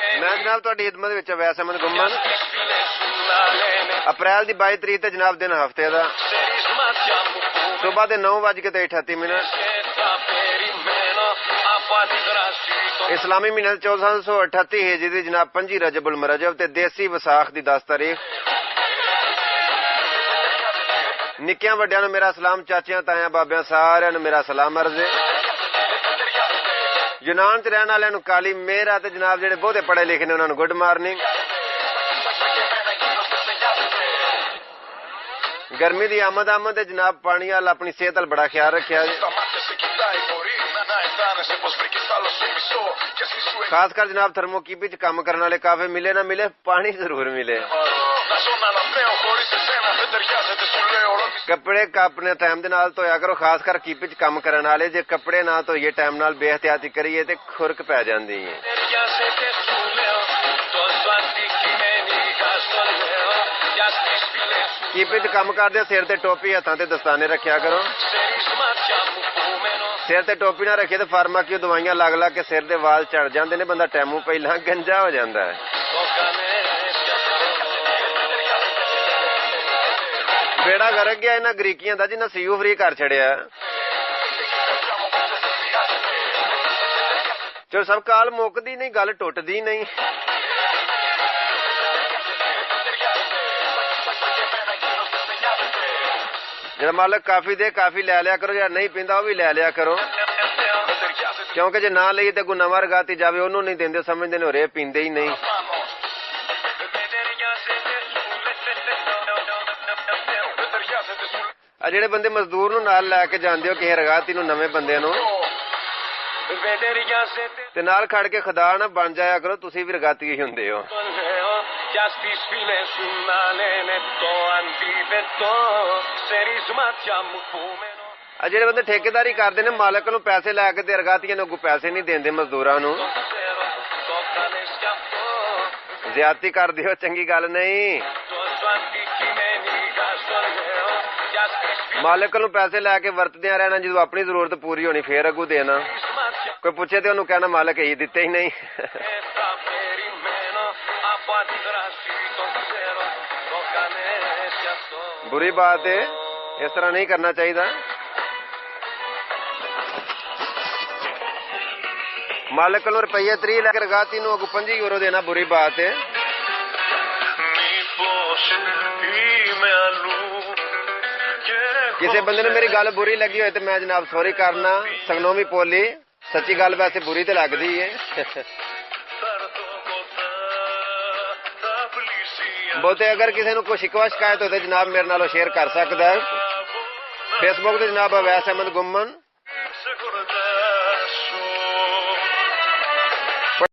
मैं जनाब तुहाडी खिदमत विच अवैस अहमद गुम्मन। अप्रैल की 22 तरीक जनाब दिन हफ्ते का सुबह के 9:38। इस्लामी महीना 1438 हिजरी जनाब 5 रजबुल मरजब ते देसी विसाख की 10 तारीख। निक्कियां वड्डियां नूं मेरा सलाम, चाचियां तायां बाबियां सारियां नूं मेरा सलाम अर्ज है। यूनान च रहने वालियां नूं काली मेहर ते जनाब जिहड़े बहुते पढ़े लिखे ने उन्हां नूं गुड मॉर्निंग। गर्मी की आमद ते जनाब पानी वाल अपनी सेहत वाल बड़ा ख्याल रखिया। खासकर जनाब थर्मोकीपी च काम करने वाले काफे मिले ना मिले पानी जरूर मिले। कपड़े अपने टाइम दे नाल धोया करो, खासकर कीपी च काम करने वाले। जे कपड़े ना धोइए टाइम नाल बेहतियाती करिए ते खुरक पै जांदी है। कीपी च काम करदे सिर ते टोपी हत्थां ते दस्ताने रखिया करो। सिर ते टोपी ना रखिए तो फार्मा की दवाइयां लग लग के सिर दे वाल झड़ जाते हैं, बंदा टैमू पहला गंजा हो जाता है। बेड़ा गरक गया इन्हां गरीकियां दा जिन्हां सीयू फ्री कर छड़िया। चलो सब काल मुकदी नहीं, गल टुटदी नहीं। जरा मालिक काफी दे काफी लै लिया करो, या नहीं पींदा वो भी लै लिया करो, क्योंकि जे ना लईए तो कोई नवा रगाती जावे उन्होंने नहीं देंदे, समझते ने होरे पींदे ही नहीं। आ जेड़े बंदे मजदूर नूं नाल लैके जांदे हो किसी रगाती नूं, नवे बंदे नूं ते नाल खड़ के खुदा ना बन जाया करो, तुसीं भी रगाती ही हुंदे हो। जेड़े बंदे ठेकेदारी करते हैं मालिक नूं पैसे लैके ते रगातियां नूं पैसे नहीं देंदे, मजदूरां नूं ज्यादती करदे हो, चंगी गल नहीं। मालिक नूं पैसे लैके वरतदियां रहना, जो अपनी जरूरत पूरी होनी फिर अगू देना। कोई पूछे तो उन्होंने कहना मालिक यही दिते ही नहीं। बुरी बात है, इस तरह नहीं करना चाहिए। मालिक को रुपये 30 लैके रगाती नूं अगू 5 यूरो देना बुरी बात है। किसी बंदे ने मेरी गल बुरी लगी हो तो मैं जनाब सॉरी करना, संगनोमी पोली सच्ची गल वैसे बुरी तो लगती है। बहुते अगर किसी को कोई शिकवा शिकायत हो तो जनाब मेरे नालों शेयर कर सकता है। फेसबुक से जनाब अवैस अहमद गुम्मन,